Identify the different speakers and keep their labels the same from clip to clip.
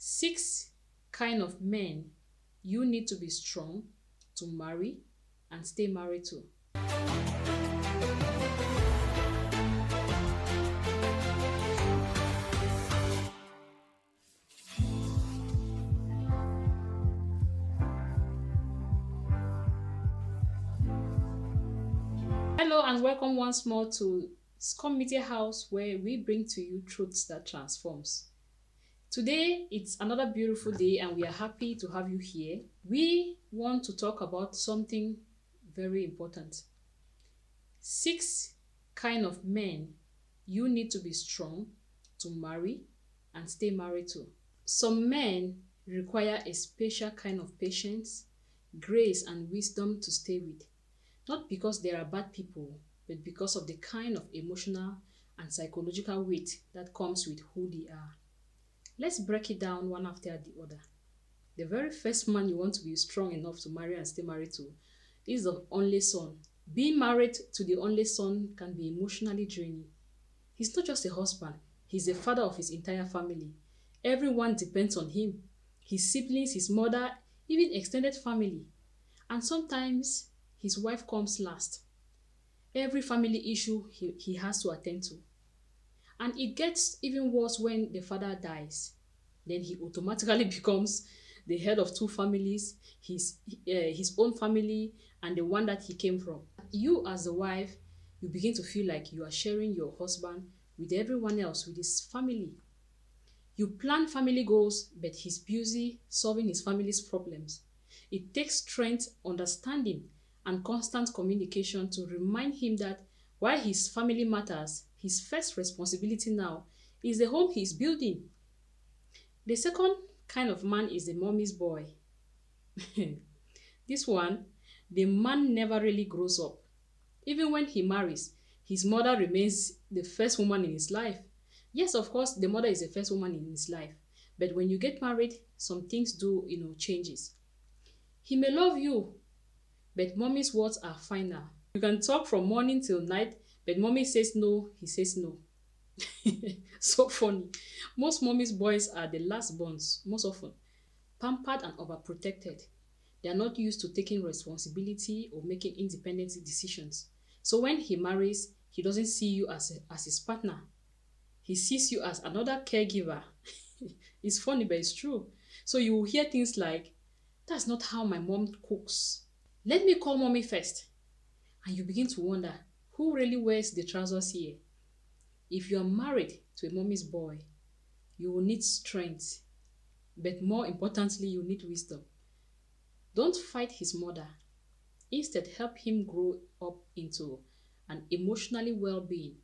Speaker 1: Six kind of men you need to be strong to marry and stay married to. Hello and welcome once more to Scum Media House, where we bring to you truths that transforms. Today it's another beautiful day and we are happy to have you here. We want to talk about something very important. Six kind of men you need to be strong to marry and stay married to. Some men require a special kind of patience, grace, and wisdom to stay with. Not because they are bad people, but because of the kind of emotional and psychological weight that comes with who they are. Let's break it down one after the other. The very first man you want to be strong enough to marry and stay married to is the only son. Being married to the only son can be emotionally draining. He's not just a husband, he's the father of his entire family. Everyone depends on him. His siblings, his mother, even extended family. And sometimes his wife comes last. Every family issue he has to attend to. And it gets even worse when the father dies. Then he automatically becomes the head of two families, his own family and the one that he came from. You as the wife, you begin to feel like you are sharing your husband with everyone else, with his family. You plan family goals, but he's busy solving his family's problems. It takes strength, understanding, and constant communication to remind him that while his family matters, his first responsibility now is the home he's building. The second kind of man is the mommy's boy. This one, the man never really grows up. Even when he marries, his mother remains the first woman in his life. Yes, of course, the mother is the first woman in his life. But when you get married, some things do, changes. He may love you, but mommy's words are final. You can talk from morning till night, but mommy says no, he says no. So funny. Most mommy's boys are the last borns, most often. Pampered and overprotected. They are not used to taking responsibility or making independent decisions. So when he marries, he doesn't see you as his partner. He sees you as another caregiver. It's funny, but it's true. So you will hear things like, "That's not how my mom cooks. Let me call mommy first." And you begin to wonder, who really wears the trousers here? If you are married to a mommy's boy, you will need strength. But more importantly, you need wisdom. Don't fight his mother. Instead, help him grow up into an emotionally well-being.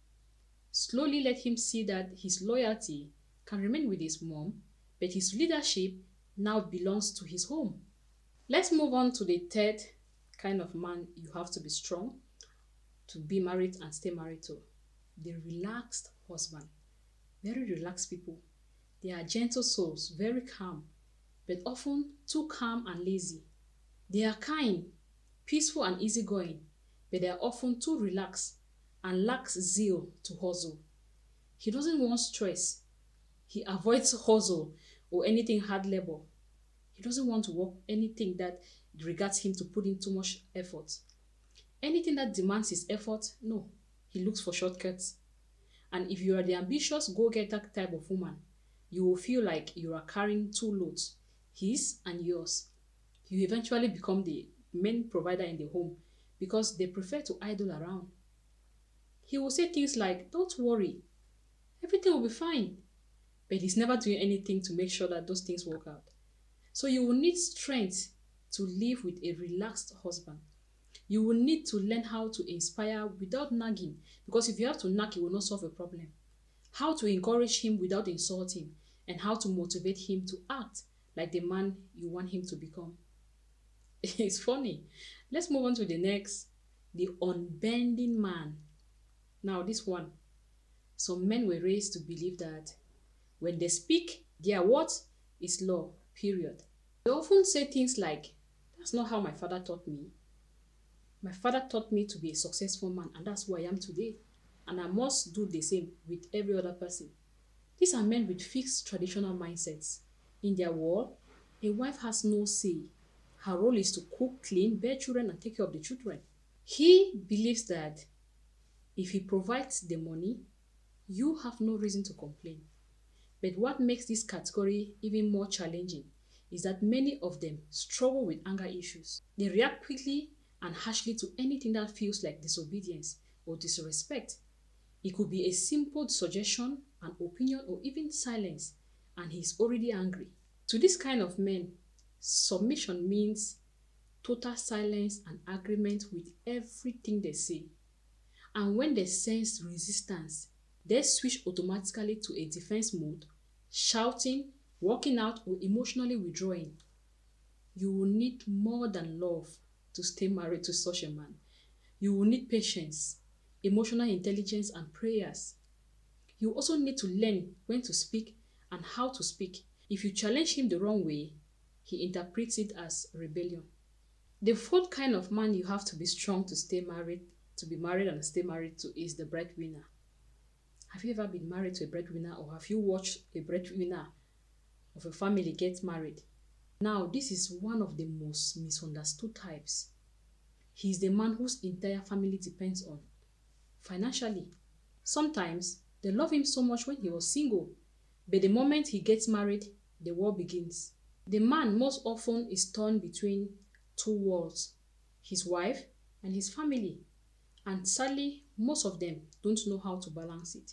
Speaker 1: Slowly let him see that his loyalty can remain with his mom, but his leadership now belongs to his home. Let's move on to the third kind of man you have to be strong to be married and stay married to. The relaxed husband. Very relaxed people. They are gentle souls, very calm, but often too calm and lazy. They are kind, peaceful and easygoing, but they are often too relaxed and lacks zeal to hustle. He doesn't want stress. He avoids hustle or anything hard labor. He doesn't want to work anything that regards him to put in too much effort. Anything that demands his effort, no. He looks for shortcuts. And if you are the ambitious go-getter type of woman, you will feel like you are carrying two loads, his and yours. You eventually become the main provider in the home because they prefer to idle around. He will say things like, "Don't worry, everything will be fine." But he's never doing anything to make sure that those things work out. So you will need strength to live with a relaxed husband. You will need to learn how to inspire without nagging, because if you have to nag, it will not solve a problem. How to encourage him without insulting, and how to motivate him to act like the man you want him to become. It's funny. Let's move on to the next, the unbending man. Now this one, some men were raised to believe that when they speak, their word is law, period. They often say things like, "That's not how my father taught me. My father taught me to be a successful man, and that's who I am today. And I must do the same with every other person." These are men with fixed traditional mindsets. In their world, a wife has no say. Her role is to cook, clean, bear children, and take care of the children. He believes that if he provides the money, you have no reason to complain. But what makes this category even more challenging is that many of them struggle with anger issues. They react quickly and harshly to anything that feels like disobedience or disrespect. It could be a simple suggestion, an opinion, or even silence, and he's already angry. To this kind of men, submission means total silence and agreement with everything they say. And when they sense resistance, they switch automatically to a defense mode, shouting, walking out, or emotionally withdrawing. You will need more than love to stay married to such a man. You will need patience, emotional intelligence, and prayers. You also need to learn when to speak and how to speak. If you challenge him the wrong way, he interprets it as rebellion. The fourth kind of man you have to be strong to be married and stay married to is the breadwinner. Have you ever been married to a breadwinner, or have you watched a breadwinner of a family get married? Now, this is one of the most misunderstood types. He is the man whose entire family depends on financially. Sometimes they love him so much when he was single, but the moment he gets married, the war begins. The man most often is torn between two worlds, his wife and his family. And sadly, most of them don't know how to balance it.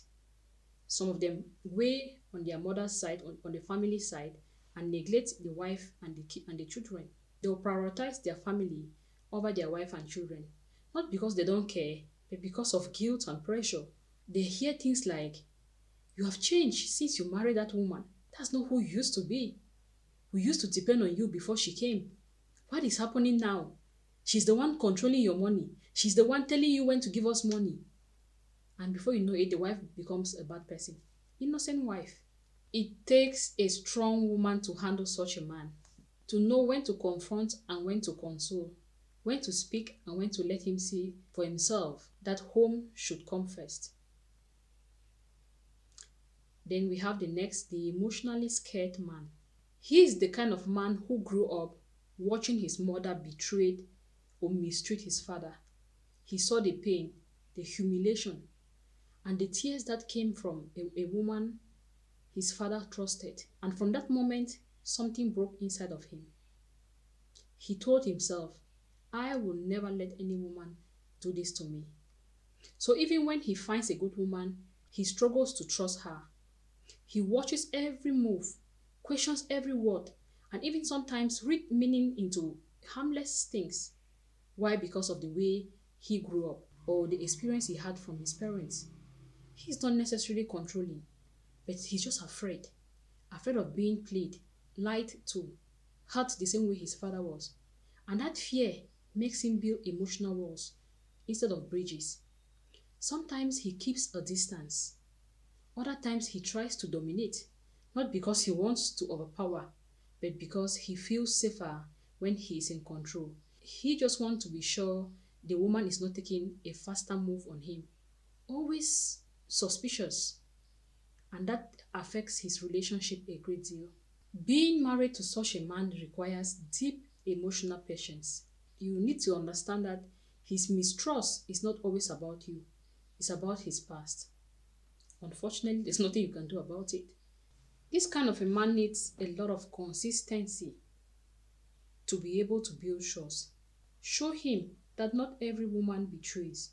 Speaker 1: Some of them weigh on their mother's side, on the family side, and neglect the wife and the children. They will prioritize their family over their wife and children, not because they don't care, but because of guilt and pressure. They hear things like, "You have changed since you married that woman. That's not who you used to be. We used to depend on you before she came. What is happening now? She's the one controlling your money. She's the one telling you when to give us money." And before you know it, the wife becomes a bad person. Innocent wife. It takes a strong woman to handle such a man, to know when to confront and when to console, when to speak and when to let him see for himself that home should come first. Then we have the emotionally scared man. He is the kind of man who grew up watching his mother betrayed or mistreat his father. He saw the pain, the humiliation, and the tears that came from a woman his father trusted. And from that moment, something broke inside of him. He told himself, "I will never let any woman do this to me." So even when he finds a good woman, he struggles to trust her. He watches every move, questions every word, and even sometimes read meaning into harmless things. Why? Because of the way he grew up or the experience he had from his parents. He's not necessarily controlling, but he's just afraid. Afraid of being played, lied to, hurt the same way his father was. And that fear makes him build emotional walls instead of bridges. Sometimes he keeps a distance. Other times he tries to dominate, not because he wants to overpower, but because he feels safer when he is in control. He just wants to be sure the woman is not taking a faster move on him. Always suspicious, and that affects his relationship a great deal. Being married to such a man requires deep emotional patience. You need to understand that his mistrust is not always about you, it's about his past. Unfortunately, there's nothing you can do about it. This kind of a man needs a lot of consistency to be able to build trust. Show him that not every woman betrays,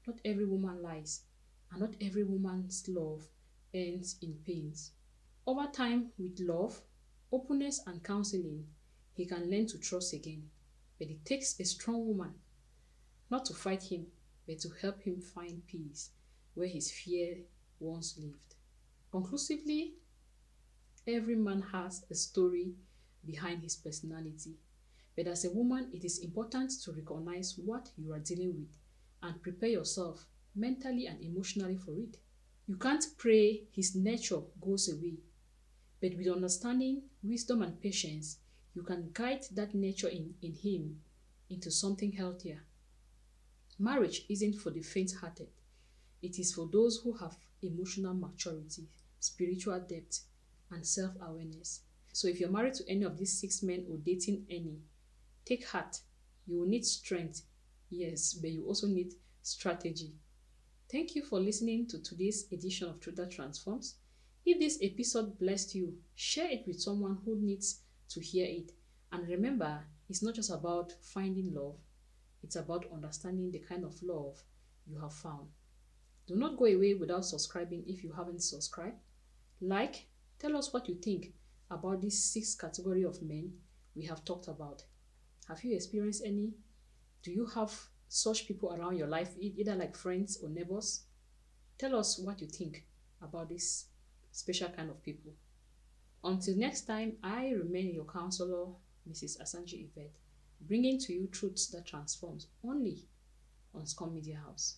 Speaker 1: not every woman lies, and not every woman's love ends in pains. Over time, with love, openness, and counseling, he can learn to trust again. But it takes a strong woman, not to fight him, but to help him find peace where his fear once lived. Conclusively, every man has a story behind his personality. But as a woman, it is important to recognize what you are dealing with and prepare yourself mentally and emotionally for it. You can't pray his nature goes away, but with understanding, wisdom, and patience, you can guide that nature in him into something healthier. Marriage isn't for the faint-hearted. It is for those who have emotional maturity, spiritual depth, and self-awareness. So if you're married to any of these six men or dating any, take heart. You will need strength, yes, but you also need strategy. Thank you for listening to today's edition of Truth That Transforms. If this episode blessed you, share it with someone who needs to hear it. And remember, it's not just about finding love, it's about understanding the kind of love you have found. Do not go away without subscribing if you haven't subscribed. Like, tell us what you think about these six category of men we have talked about. Have you experienced any? Do you have such people around your life, either like friends or neighbors? Tell us what you think about this special kind of people. Until next time, I remain your counselor, Mrs. Asanji Yvette, bringing to you truths that transforms only on Scum Media House.